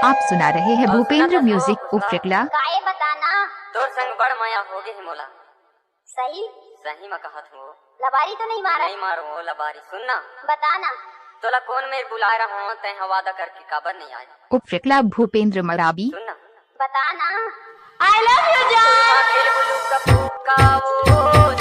आप सुना रहे हैं भूपेंद्र म्यूजिक उपरकला। काहे बताना तोर संग बड़ माया होगे ही मोला। सही सही में कहत हो। लबारी तो नहीं मारा। नहीं मारो लबारी। सुनना बताना तोला कौन मेरे बुला रहा हूँ तय वादा करके काबर नहीं आए। उपरकला भूपेंद्र मराबी। सुनना बताना। आई लव यू जान। खेल बुलू का